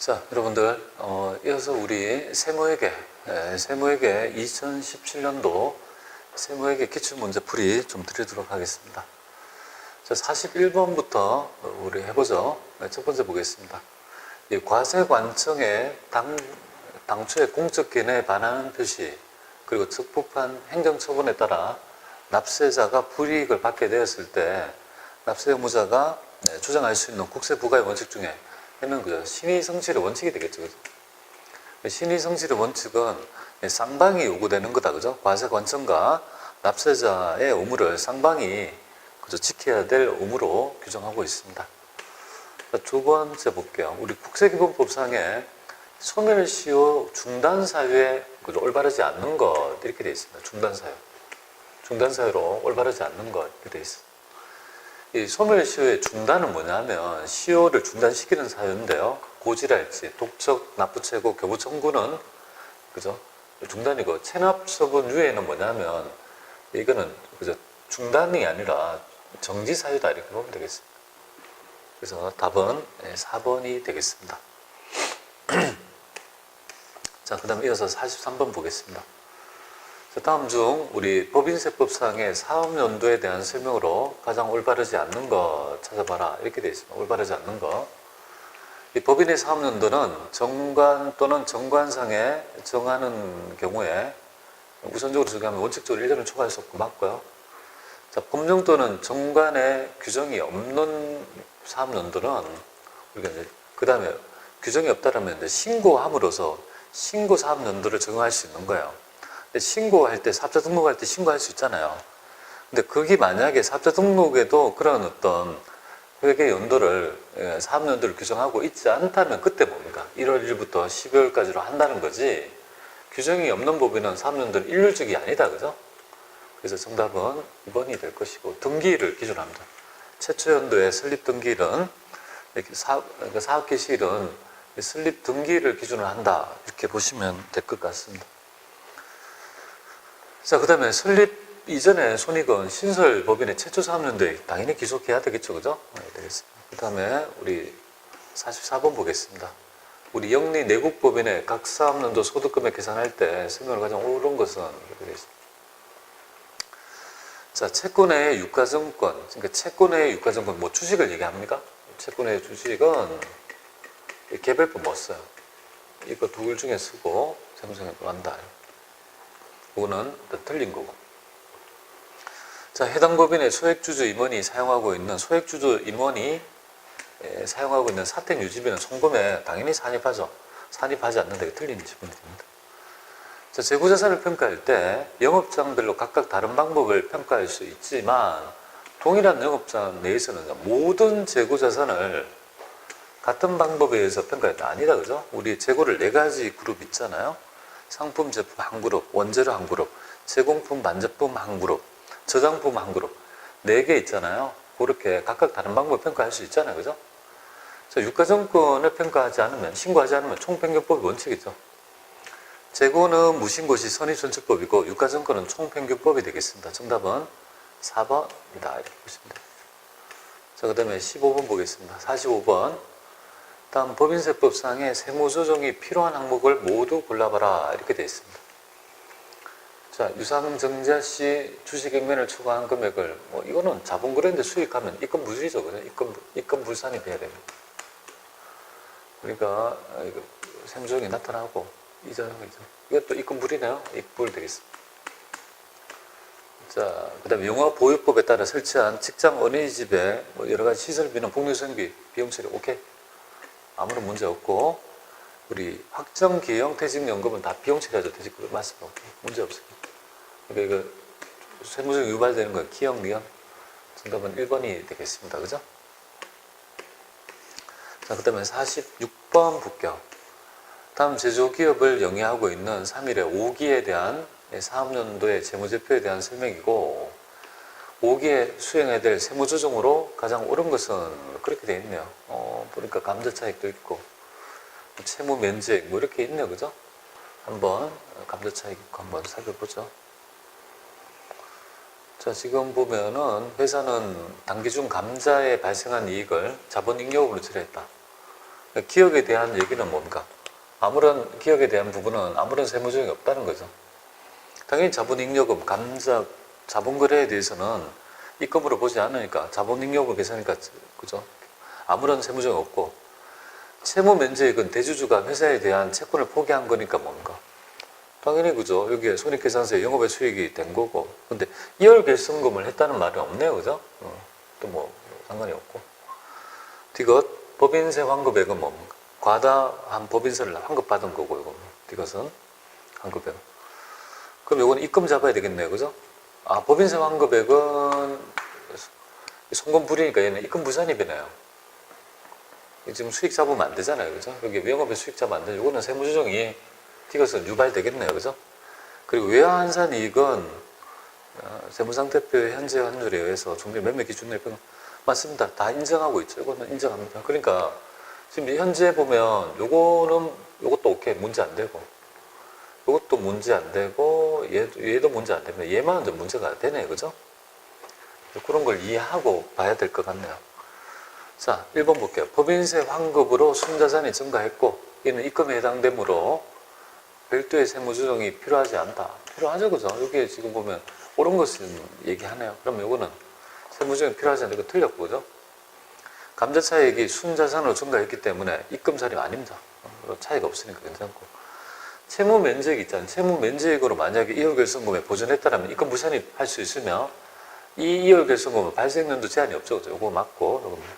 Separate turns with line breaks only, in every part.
자, 여러분들, 이어서 우리 세무회계 2017년도 세무회계 기출문제풀이 좀 드리도록 하겠습니다. 자, 41번부터 우리 해보죠. 첫 번째 보겠습니다. 이 과세관청의 당초의 공적 견해에 반하는 표시, 그리고 적법한 행정처분에 따라 납세자가 불이익을 받게 되었을 때 납세 의무자가 주장할 수 있는 국세부과의 원칙 중에 그죠? 신의성실의 원칙이 되겠죠. 그죠? 신의성실의 원칙은 쌍방이 요구되는 거다. 그죠? 과세관청과 납세자의 의무를 쌍방이 그죠? 지켜야 될 의무로 규정하고 있습니다. 두 번째 볼게요. 우리 국세기본법상에 소멸시효 중단사유에 그죠? 올바르지 않는 것 이렇게 되어 있습니다. 중단사유로 올바르지 않는 것 이렇게 되어 있습니다. 이 소멸시효의 중단은 뭐냐면 시효를 중단시키는 사유인데요. 고지랄지, 독촉, 납부채고, 교부청구는 그죠? 중단이고 체납처분 유예는 뭐냐면 이거는 그죠? 중단이 아니라 정지 사유다 이렇게 보면 되겠습니다. 그래서 답은 4번이 되겠습니다. 자, 그 다음에 이어서 43번 보겠습니다. 다음 중 우리 법인세법상의 사업연도에 대한 설명으로 가장 올바르지 않는 것 찾아봐라 이렇게 되어 있습니다. 올바르지 않는 것. 이 법인의 사업연도는 정관 또는 정관상에 정하는 경우에 우선적으로 정하면 원칙적으로 1년을 초과할 수 없고 맞고요. 자, 법령 또는 정관에 규정이 없는 사업연도는 우리가 이제 그 다음에 규정이 없다라면 이제 신고함으로써 신고 사업연도를 적용할 수 있는 거예요. 신고할 때, 사업자 등록할 때 신고할 수 있잖아요. 근데 그게 만약에 사업자 등록에도 그런 어떤 회계 연도를, 사업연도를 규정하고 있지 않다면 그때 뭡니까? 1월 1일부터 12월까지로 한다는 거지, 규정이 없는 법인은 사업연도는 일률적이 아니다. 그죠? 그래서 정답은 2번이 될 것이고, 등기일을 기준합니다. 최초 연도의 설립 등기일은, 사업 개시일은 설립 등기일을 기준으로 한다. 이렇게 보시면 될 것 같습니다. 자, 그 다음에 설립 이전에 손익은 신설법인의 최초 사업연도에 당연히 기속해야 되겠죠. 그죠? 네, 되겠습니다. 그 다음에 우리 44번 보겠습니다. 우리 영리 내국법인의 각 사업연도 소득금액 계산할 때 설명을 가장 옳은 것은 이렇게 되어 있습니다. 자, 채권의 유가증권, 그러니까 채권의 유가증권, 뭐 주식을 얘기합니까? 채권의 주식은 개별법 못 써요. 이거 둘 중에 쓰고 세무서에 한다. 이거는 틀린 거고. 자, 해당 법인의 소액주주 임원이 사용하고 있는 사택유지비는 송금에 당연히 산입하죠. 산입하지 않는다. 이거 틀린 지분이 됩니다. 자, 재고자산을 평가할 때 영업장별로 각각 다른 방법을 평가할 수 있지만 동일한 영업장 내에서는 모든 재고자산을 같은 방법에 의해서 평가할 때 아니다. 그죠? 우리 재고를 4가지 그룹 있잖아요. 상품, 제품 한 그룹, 원재료 한 그룹, 제공품, 반제품 한 그룹, 저장품 한 그룹 4개 있잖아요. 그렇게 각각 다른 방법을 평가할 수 있잖아요. 그죠? 자, 유가증권을 평가하지 않으면, 신고하지 않으면 총평균법이 원칙이죠. 재고는 무신고시 선의전처법이고 유가증권은 총평균법이 되겠습니다. 정답은 4번이다. 이렇게 보시면 됩니다. 자, 그 다음에 15번 보겠습니다. 45번. 다음 법인세법상의 세무조정이 필요한 항목을 모두 골라봐라 이렇게 되어 있습니다. 자, 유상증자 시 주식액면을 초과한 금액을 이거는 자본거래인데 수익하면 입금부실이죠. 그죠? 입금불산이 돼야 됩니다. 그러니까 세무조정이 나타나고 이전이죠. 이것도 입금불이네요. 입금불 되겠습니다. 자, 그 다음에 영화보유법에 따라 설치한 직장 어린이집에 여러가지 시설비는 복리수행비 비용 처리 오케이. 아무런 문제 없고, 우리 확정 기형 퇴직연금은 다 비용 처리하죠. 퇴직금 맞습니다. 문제 없어요. 그러니까 이거 세무적 유발되는 건 기형, 미형. 정답은 1번이 되겠습니다. 그죠? 자, 그 다음에 46번 볼게요. 다음 제조기업을 영위하고 있는 3일의 5기에 대한 사업연도의 재무제표에 대한 설명이고, 5기에 수행해야 될 세무조정으로 가장 옳은 것은 그렇게 되어 있네요. 보니까 감자차익도 있고, 채무 면책 뭐 이렇게 있네요. 그죠? 한번 감자차익 한번 살펴보죠. 자, 지금 보면은 회사는 단기 중 감자에 발생한 이익을 자본 잉여금으로 처리했다. 기억에 대한 얘기는 뭡니까? 아무런 기억에 대한 부분은 아무런 세무조정이 없다는 거죠. 당연히 자본잉여금, 자본거래에 대해서는 입금으로 보지 않으니까 자본잉여금 계산이니까 그죠? 아무런 세무조정이 없고, 채무면제액은 대주주가 회사에 대한 채권을 포기한 거니까 뭡니까? 당연히 그죠? 여기에 손익계산서에 영업의 수익이 된 거고, 근데 이월결손금을 했다는 말은 없네요, 그죠? 또 뭐 상관이 없고. 디귿 법인세 환급액은 뭡니까? 과다한 법인세를 환급받은 거고, 이거 디귿은 환급액. 그럼 이건 입금 잡아야 되겠네요, 그죠? 법인세 환급액은 송금불이니까 얘는 입금 부산입이네요. 지금 수익 잡으면 안 되잖아요, 그죠? 여기 영업의 수익 잡으면 안 되죠. 이거는 세무조정이 디귿은 유발되겠네요, 그죠? 그리고 외화환산이익은 세무상태표의 현재 환율에 의해서 종료 매매 기준에 맞습니다. 다 인정하고 있죠. 이거는 인정합니다. 그러니까 지금 현재 보면 요것도 오케이, 문제 안 되고, 요것도 문제 안 되고, 얘도 문제 안 됩니다. 얘만 좀 문제가 되네, 그죠? 그런 걸 이해하고 봐야 될 것 같네요. 자, 1번 볼게요. 법인세 환급으로 순자산이 증가했고, 이는 입금에 해당되므로 별도의 세무조정이 필요하지 않다. 필요하죠, 그죠? 여기에 지금 보면 옳은 것을 얘기하네요. 그럼 요거는 세무조정이 필요하지 않다. 이거 틀렸고, 그죠? 감자차익이 순자산으로 증가했기 때문에 입금살이 아닙니다. 차이가 없으니까 괜찮고. 채무면제액 있잖아요. 채무면제액으로 만약에 이월결손금에 보존했다면 입금 무산입 할 수 있으며, 이 이월결손금은 발생연도 제한이 없죠, 그죠? 요거 맞고, 요겁니다.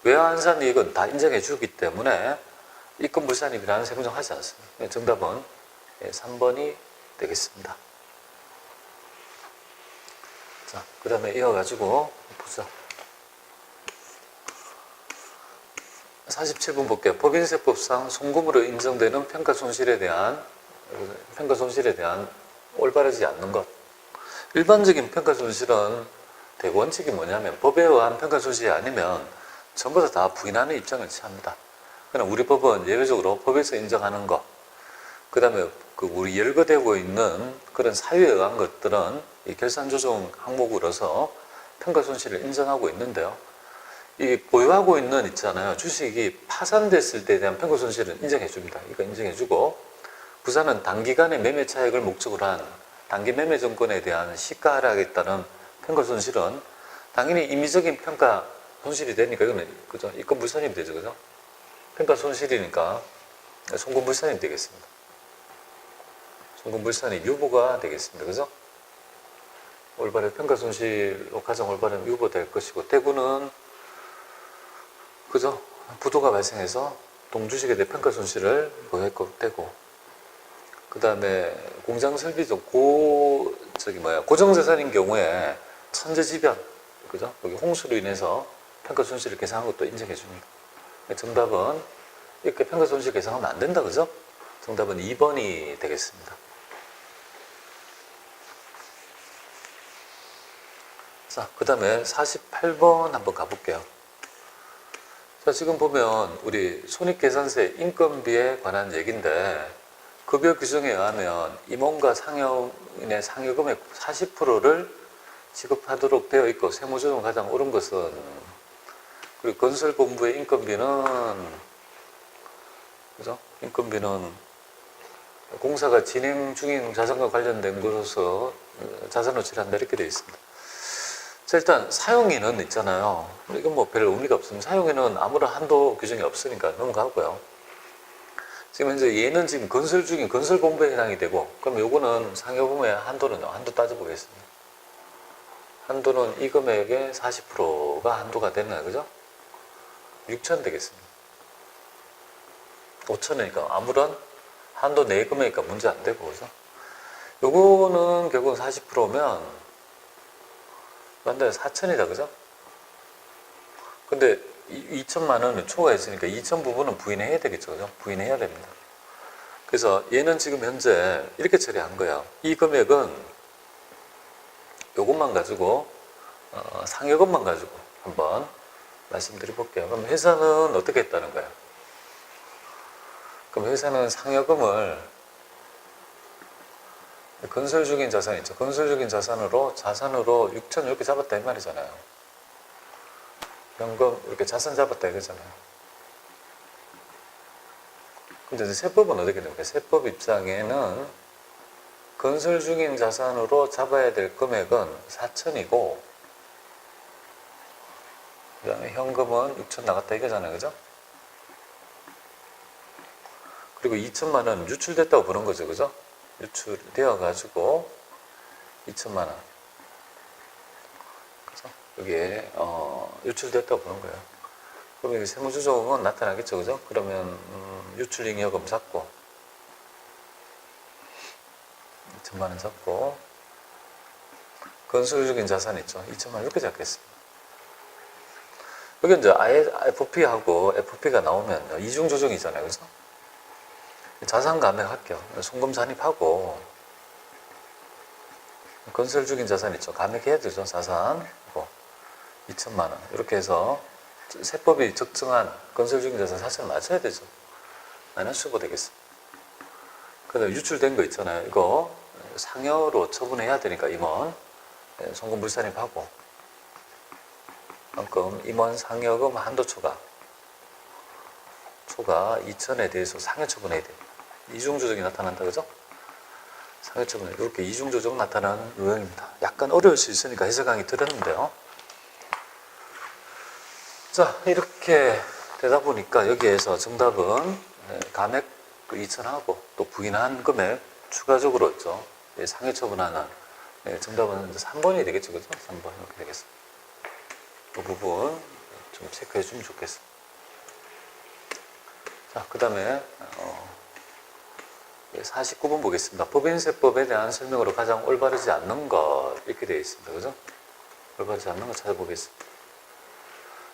외화환산이익은 다 인정해 주기 때문에 입금 불산입이라는 세무조정 하지 않습니다. 정답은 3번이 되겠습니다. 자, 그 다음에 이어가지고 보자. 47번 볼게요. 법인세법상 송금으로 인정되는 평가손실에 대한 올바르지 않는 것. 일반적인 평가손실은 대원칙이 뭐냐면 법에 의한 평가손실이 아니면 전부 다 부인하는 입장을 취합니다. 그러나 우리 법은 예외적으로 법에서 인정하는 것, 그 다음에 우리 열거되고 있는 그런 사유에 의한 것들은 이 결산조정 항목으로서 평가손실을 인정하고 있는데요. 이 보유하고 있는 있잖아요. 주식이 파산됐을 때에 대한 평가손실은 인정해 줍니다. 이거 인정해 주고, 부산은 단기간의 매매 차익을 목적으로 한 단기 매매 정권에 대한 시가 하락에 따른 평가손실은 당연히 임의적인 평가 손실이 되니까 이거는 그죠? 입금 불산입이 되죠, 그죠? 평가 손실이니까 송금 불산입이 되겠습니다. 송금 불산이 유보가 되겠습니다, 그죠? 올바른 평가 손실로 가장 올바른 유보될 것이고, 대구는 그죠? 부도가 발생해서 동주식에 대해 평가 손실을 보였고 되고, 그 다음에 공장 설비죠. 고정자산인 경우에 천재지변, 그죠? 여기 홍수로 인해서 평가 손실을 계산한 것도 인정해 줍니다. 정답은 이렇게 평가 손실 계산하면 안 된다, 그죠? 정답은 2번이 되겠습니다. 자, 그 다음에 48번 한번 가볼게요. 자, 지금 보면 우리 손익계산세 인건비에 관한 얘기인데, 급여 규정에 의하면 임원과 상여인의 상여금의 40%를 지급하도록 되어 있고, 세무조정 가장 옳은 것은, 그리고 건설본부의 인건비는, 그죠? 인건비는 공사가 진행 중인 자산과 관련된 것으로서 자산으로 처리한다, 이렇게 되어 있습니다. 자, 일단 사용인은 있잖아요. 이건 뭐 별 의미가 없습니다. 사용인은 아무런 한도 규정이 없으니까 넘어가고요. 지금 현재 얘는 지금 건설 중인 건설본부에 해당이 되고, 그럼 요거는 상여금의 한도는요, 한도 따져보겠습니다. 한도는 이 금액의 40%가 한도가 되나요, 그죠? 6천 되겠습니다. 5천이니까 아무런 한도 내 금액이니까 문제 안 되고, 그죠? 요거는 결국은 40%면 완전히 4천이다, 그죠? 근데 2천만 원은 초과했으니까 2천 부분은 부인해야 되겠죠, 그죠? 부인해야 됩니다. 그래서 얘는 지금 현재 이렇게 처리한 거예요. 이 금액은 요것만 가지고 상여금만 가지고 한번 말씀드려 볼게요. 그럼 회사는 어떻게 했다는 거예요? 그럼 회사는 상여금을 건설 중인 자산 있죠. 건설 중인 자산으로 6천 이렇게 잡았다 이 말이잖아요. 현금 이렇게 자산 잡았다 이거잖아요. 이제 세법은 어떻게 됩니까? 세법 입장에는 건설 중인 자산으로 잡아야 될 금액은 4천이고, 그 다음에 현금은 6천 나갔다 이거잖아요. 그죠? 그리고 2천만 원 유출됐다고 보는 거죠. 그죠? 유출되어 가지고 2천만 원. 그죠? 여기에 유출됐다고 보는 거예요. 그러면 여기 세무조정은 나타나겠죠. 그죠? 그러면 유출잉여금 잡고 2천만 원 잡고 건설 중인 자산 있죠. 2천만 원 이렇게 잡겠습니다. 여기 이제 IFP하고 FP가 나오면 이중 조정이잖아요. 그죠? 자산 감액할게요. 송금 잔입하고 건설 중인 자산 있죠. 감액해야 되죠. 자산 2천만 원 이렇게 해서 세법이 적정한 건설 중인 자산 사실 맞춰야 되죠. 마이너스 5 되겠습니다. 그 다음에 유출된 거 있잖아요. 이거 상여로 처분해야 되니까 임원 송금 불산입하고 그만큼 임원 상여금 한도 초과 2천에 대해서 상여 처분해야 됩니다. 이중 조정이 나타난다. 그죠? 상여 처분 이렇게 이중 조정 나타나는 요령입니다. 약간 어려울 수 있으니까 해석 강의 들었는데요. 자, 이렇게 되다 보니까 여기에서 정답은 감액 2천하고 또 부인한 금액 추가적으로 있죠. 상해 처분하는 정답은 3번이 되겠죠. 그죠? 3번 이렇게 되겠습니다. 그 부분 좀 체크해 주면 좋겠습니다. 자, 그 다음에 49번 보겠습니다. 법인세법에 대한 설명으로 가장 올바르지 않는 것 이렇게 되어 있습니다. 그죠? 올바르지 않는 것 찾아보겠습니다.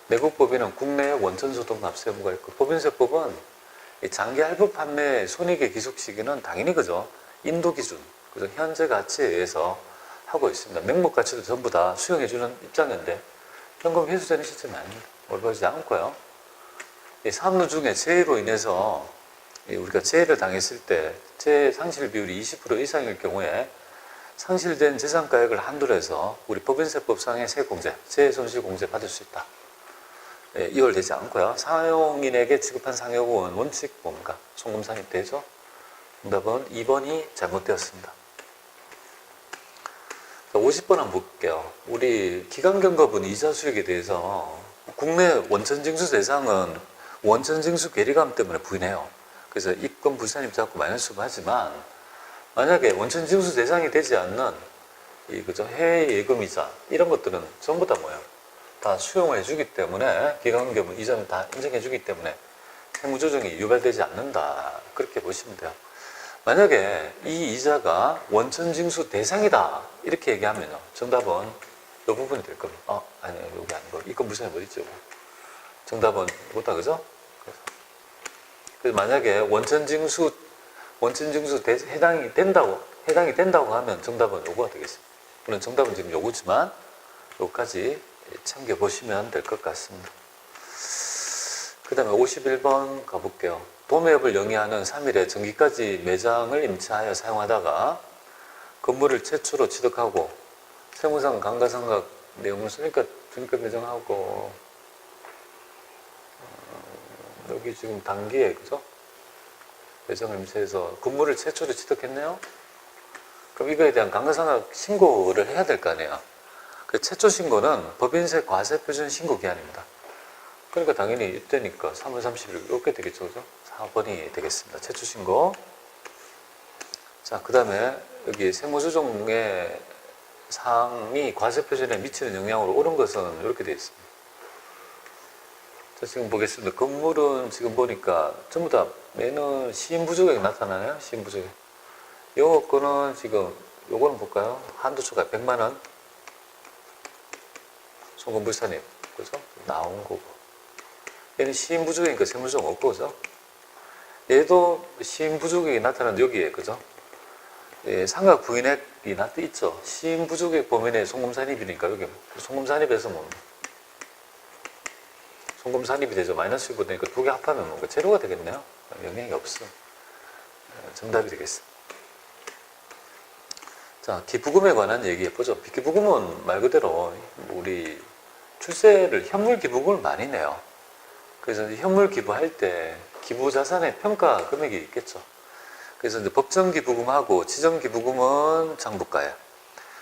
내국법인은 국내에 원천소득 납세 의무가 있고, 법인세법은 장기 할부 판매 손익의 기속 시기는 당연히 그죠? 인도 기준, 그죠? 현재 가치에 의해서 하고 있습니다. 명목 가치도 전부 다 수용해주는 입장인데 현금 회수되는 시점이 아닙니다. 올바르지 않고요. 이 사업로 중에 재해로 인해서 우리가 재해를 당했을 때 재해 상실 비율이 20% 이상일 경우에 상실된 재산가액을 한도로 해서 우리 법인세법상의 세공제, 재해손실공제 받을 수 있다. 이월되지 않고요. 사용인에게 지급한 상여금은 원칙 뭡니까? 송금 산입되죠. 정답은 2번이 잘못되었습니다. 50번 한번 볼게요. 우리 기간경과분 이자 수익에 대해서 국내 원천징수 대상은 원천징수 괴리감 때문에 부인해요. 그래서 입금 불산입 잡고 마이너스 하지만 만약에 원천징수 대상이 되지 않는 그죠? 해외 예금이자 이런 것들은 전부 다 뭐예요? 다 수용해 주기 때문에 기간경과분 이자는 다 인정해 주기 때문에 세무조정이 유발되지 않는다. 그렇게 보시면 돼요. 만약에 이 이자가 원천징수 대상이다 이렇게 얘기하면요 정답은 이 부분이 될 겁니다. 아니요 여기 아니고 입금 불산입 어디 있죠? 정답은 이거다. 그죠? 그래서 만약에 원천징수 해당이 된다고 하면 정답은 요거가 되겠습니다. 물론 정답은 지금 요거지만 요거까지 챙겨보시면 될 것 같습니다. 그 다음에 51번 가볼게요. 도매업을 영위하는 3일에 정기까지 매장을 임차하여 사용하다가 건물을 최초로 취득하고 세무상 감가상각 내용을 쓰니까 중개 매장하고 여기 지금 단기에 그죠? 매장을 임차해서 건물을 최초로 취득했네요. 그럼 이거에 대한 감가상각 신고를 해야 될 거 아니에요. 그 최초 신고는 법인세 과세표준 신고 기한입니다. 그러니까 당연히 이때니까 3월 30일 이렇게 되겠죠. 그죠? 4번이 되겠습니다. 최초 신고. 자, 그 다음에 여기 세무조정의 사항이 과세표준에 미치는 영향으로 옳은 것은 이렇게 되어 있습니다. 자, 지금 보겠습니다. 건물은 지금 보니까 전부 다 매는 시인부조액이 나타나네요. 시인부조액. 요 거는 지금 요거는 볼까요? 한도 초과 100만원. 송금 불산입. 그죠? 나온 거고. 얘는 시인부조액이니까 세무조정 없고, 그죠? 얘도 시인부조액이 나타나는 여기에, 그죠? 예, 상각 부인액이 있죠. 시인부조액 범위내 송금산입이니까 여기 송금산입에서 뭐 송금산입이 되죠. 마이너스 1보 되니까 두 개 합하면 뭔가 제로가 되겠네요. 영향이 없어. 정답이 되겠습니다. 자, 기부금에 관한 얘기 해보죠. 기부금은 말 그대로 우리 출세를 현물 기부금을 많이 내요. 그래서 현물 기부할 때 기부자산의 평가 금액이 있겠죠. 그래서 이제 법정기부금하고 지정기부금은 장부가예요.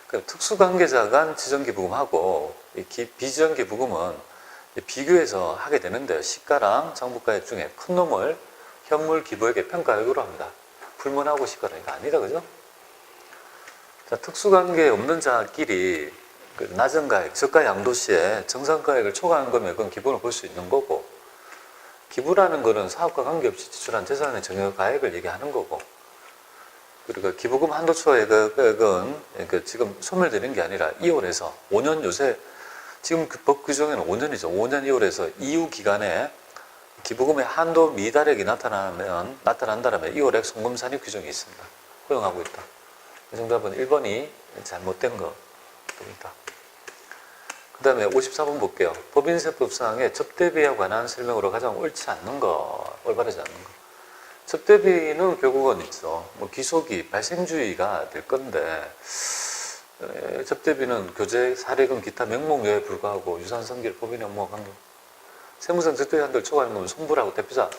그럼 특수관계자 간 지정기부금하고 비지정기부금은 비교해서 하게 되는데요. 시가랑 장부가액 중에 큰 놈을 현물 기부액의 평가액으로 합니다. 불문하고 시가는 이거 아니다, 그죠? 자, 특수관계 없는 자끼리 그 낮은 가액, 저가 양도 시에 정상가액을 초과한 금액은 기본을 볼 수 있는 거고, 기부라는 거는 사업과 관계없이 지출한 재산의 정액 가액을 얘기하는 거고, 그리고 기부금 한도 초과액은 지금 소멸되는 게 아니라 2월에서 5년 요새 지금 그 법 규정에는 5년이죠. 5년 2월에서 이후 기간에 기부금의 한도 미달액이 나타난다면 2월액 송금 산입 규정이 있습니다. 허용하고 있다. 이 정답은 1번이 잘못된 겁니다. 그 다음에 54번 볼게요. 법인세법상의 접대비에 관한 설명으로 가장 옳지 않는 거, 올바르지 않는 거. 접대비는 결국은 있죠. 뭐 기소기, 발생주의가 될 건데, 접대비는 교재, 사례금, 기타 명목료에 불과하고 유산성질, 법인의 업무와 관계, 세무상 접대비 한도를 초과하는 건 손부라고 대표자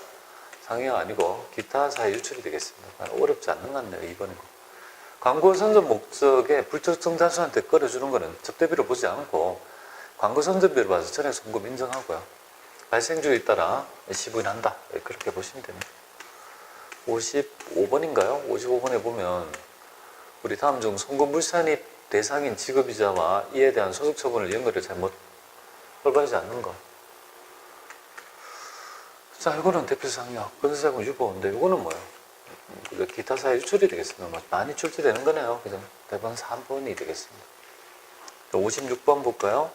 상해가 아니고 기타 사회 유출이 되겠습니다. 어렵지 않는 것 같네요. 2번이고. 광고 선전 목적에 불특정 다수한테 끌어주는 거는 접대비를 보지 않고 광고 선전비를 봐서 전액 송금 인정하고요. 발생주의에 따라 시부인한다. 그렇게 보시면 됩니다. 55번인가요? 55번에 보면 우리 다음 중 송금 불산입 대상인 지급이자와 이에 대한 소득 처분을 연결을 잘못 올바르지 않는 거. 자, 이거는 대표상력, 건설자금 유보인데 이거는 뭐예요? 기타 사회 유출이 되겠습니다. 많이 출제되는 거네요. 그죠? 대번 3번이 되겠습니다. 56번 볼까요?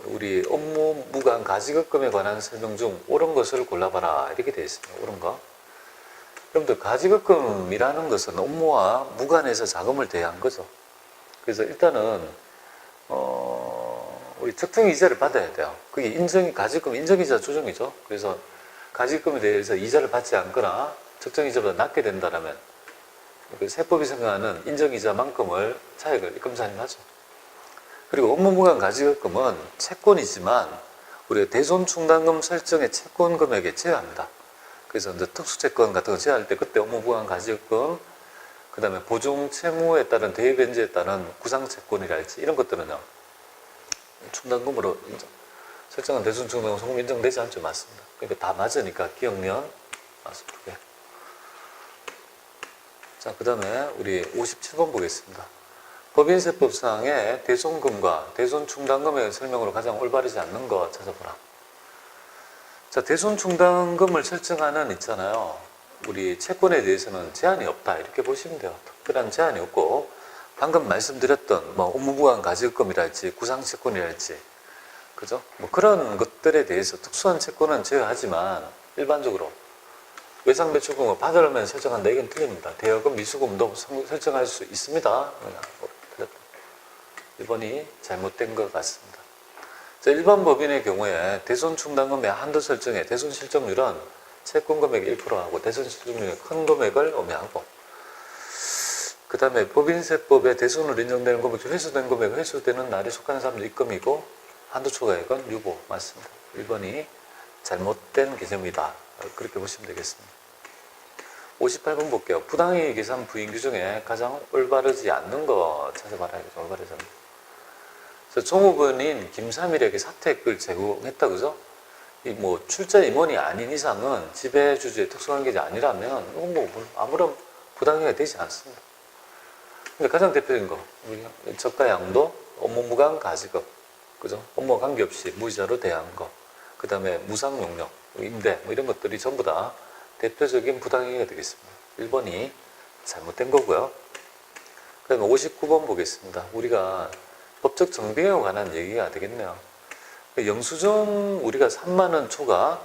우리 업무 무관 가지급금에 관한 설명 중 옳은 것을 골라봐라. 이렇게 되어 있습니다. 옳은 거. 여러분들 가지급금이라는 것은 업무와 무관해서 자금을 대여한 거죠. 그래서 일단은 우리 특정 이자를 받아야 돼요. 그게 가지급금 인정이자 조정이죠. 그래서 가지급금에 대해서 이자를 받지 않거나 특정 이자보다 낮게 된다면 그 세법이 생각하는 인정이자만큼을 차액을 입금산입하죠. 그리고 업무무관 가지급금은 채권이지만 우리가 대손충당금 설정의 채권 금액에 제외합니다. 그래서 이제 특수채권 같은 거 제외할 때 그때 업무무관 가지급금, 그 다음에 보증 채무에 따른 대외변제에 따른 구상채권이랄지 이런 것들은요 충당금으로 설정한 대손충당금 송금 인정되지 않죠. 맞습니다. 그러니까 다 맞으니까 기억면 맞습니다. 자, 그 다음에 우리 57번 보겠습니다. 법인세법상의 대손금과 대손충당금의 설명으로 가장 올바르지 않는 거 찾아보라. 자, 대손충당금을 설정하는 있잖아요. 우리 채권에 대해서는 제한이 없다. 이렇게 보시면 돼요. 특별한 제한이 없고, 방금 말씀드렸던 뭐 업무무관 가지급금이랄지 구상채권이랄지, 그죠? 뭐 그런 것들에 대해서 특수한 채권은 제외하지만 일반적으로 외상배출금을 받으려면 설정한다. 이건 틀립니다. 대여금, 미수금도 설정할 수 있습니다. 틀렸다. 1번이 잘못된 것 같습니다. 자, 일반 법인의 경우에 대손충당금의 한도 설정에 대손실적률은 채권 금액의 1%하고 대손실적률의 큰 금액을 의미하고, 그 다음에 법인세법에 대손으로 인정되는 금액, 회수된 금액, 회수되는 날에 속하는 사람도 입금이고 한도 초과액은 유보. 맞습니다. 1번이 잘못된 개념이다. 그렇게 보시면 되겠습니다. 58번 볼게요. 부당이익 계산 부인 규정에 가장 올바르지 않는 거 찾아봐라. 올바르지 않는 거. 종업원인 김삼일에게 사택을 제공했다. 그죠? 뭐 출자 임원이 아닌 이상은 지배주주의 특수관계자 아니라면 이건 뭐 아무런 부당이익이 되지 않습니다. 근데 가장 대표적인 거, 저가 양도, 업무무관 가지급, 그죠? 업무와 관계없이 무이자로 대여한 거, 그 다음에 무상용역, 임대, 뭐 이런 것들이 전부 다 대표적인 부당이익이 되겠습니다. 1번이 잘못된 거고요. 그 다음에 59번 보겠습니다. 우리가 법적 정비에 관한 얘기가 되겠네요. 영수증 우리가 3만원 초과,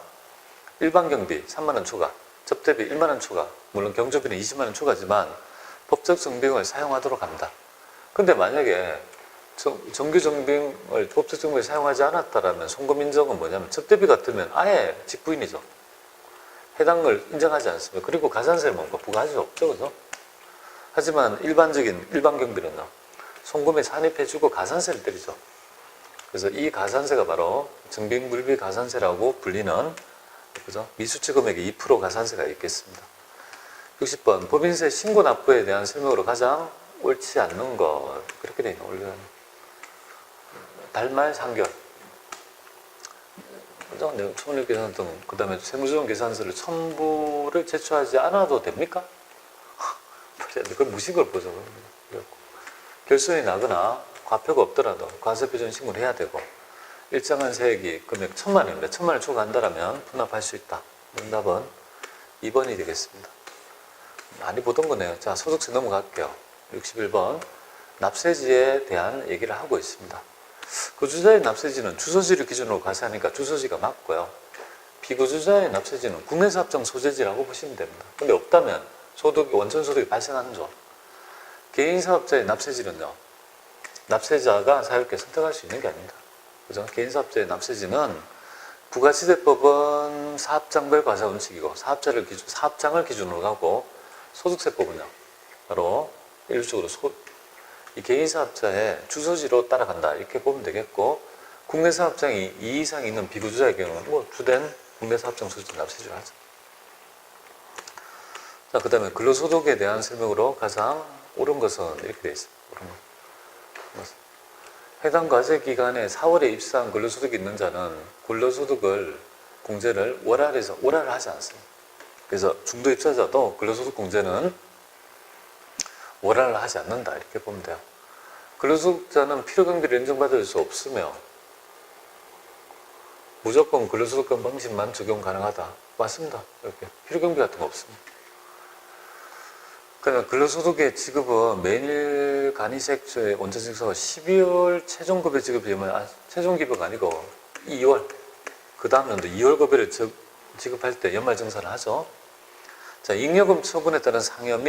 일반경비 3만원 초과, 접대비 1만원 초과, 물론 경조비는 20만원 초과지만 법적 정비용을 사용하도록 합니다. 근데 만약에 정규 정비용을 법적 정비에 사용하지 않았다라면 송금 인정은 뭐냐면 접대비 같으면 아예 직부인이죠. 해당을 인정하지 않습니다. 그리고 가산세를 뭔가 부과할 수 없죠. 그죠? 하지만 일반 경비는요. 송금에 산입해주고 가산세를 때리죠. 그래서 이 가산세가 바로 정비물비 가산세라고 불리는 그죠? 미수치 금액의 2% 가산세가 있겠습니다. 60번 법인세 신고 납부에 대한 설명으로 가장 옳지 않는 것 그렇게 되어 있는 달말 상결 초원력 계산 등 그 다음에 세무조정 계산서를 첨부를 제출하지 않아도 됩니까? 그걸 무식을 보죠. 결손이 나거나 과표가 없더라도 과세표준 신고를 해야 되고 일정한 세액이 금액 1,000만 원입니다. 1,000만 원을 초과한다면 분납할 수 있다. 응답은 2번이 되겠습니다. 많이 보던 거네요. 자, 소득세 넘어갈게요. 61번 납세지에 대한 얘기를 하고 있습니다. 거주자의 납세지는 주소지를 기준으로 과세하니까 주소지가 맞고요. 비거주자의 납세지는 국내에서 합정 소재지라고 보시면 됩니다. 근데 없다면 원천 소득이 발생하는 조. 개인사업자의 납세지는요. 납세자가 사유롭게 선택할 수 있는 게 아닙니다. 그죠? 개인사업자의 납세지는 부가치세법은 사업장별 과세 원칙이고 사업장을 기준으로 하고 소득세법은요. 바로 일률적으로 이 개인사업자의 주소지로 따라간다 이렇게 보면 되겠고 국내사업장이 2 이상 있는 비거주자의 경우는 주된 국내사업장 소득 납세지를 하죠. 자, 그 다음에 근로소득에 대한 설명으로 가장 옳은 것은 이렇게 되어 있습니다. 옳은 것. 해당 과세기간에 4월에 입사한 근로소득이 있는 자는 근로소득을 공제를 월할을 하지 않습니다. 그래서 중도 입사자도 근로소득 공제는 월할을 하지 않는다 이렇게 보면 돼요. 근로소득자는 필요경비를 인정받을 수 없으며 무조건 근로소득금 방식만 적용 가능하다. 맞습니다. 이렇게 필요경비 같은 거 없습니다. 그러니까 근로소득의 지급은 매일 간이세액조의 원천징수가 12월 최종급여 지급이면 최종급여가 아니고 2월 그 다음 연도 2월 급여를 지급할 때 연말정산을 하죠. 자, 잉여금 처분에 따른 상여 및